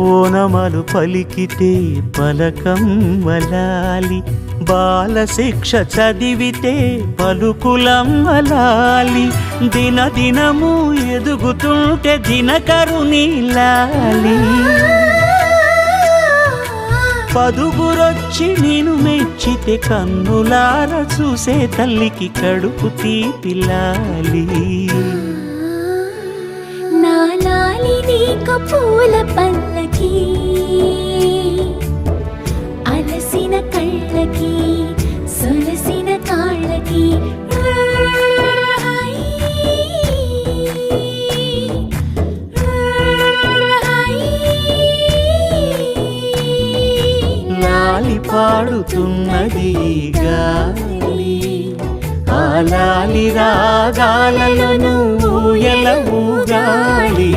ఓనమలు పలికితే పలకమ్మలాలి, బాలశిక్ష చదివితే పలుకులమ్మలాలి, దినదినము ఎదుగుతుంటే దినకరుని లాలి. పదుగురొచ్చి నేను మెచ్చితే కన్నులార చూసే తల్లికి కడుపు తీపిలాలి. నాలాలి నీకు పూల పల్లకి, అలసిన కళ్ళకి సొలసిన కాళ్ళకి, లాలి పాడుతున్నది గాలి, ఆ లాలి రాగాలలో నువ్వు ఎలా ఊగాలి.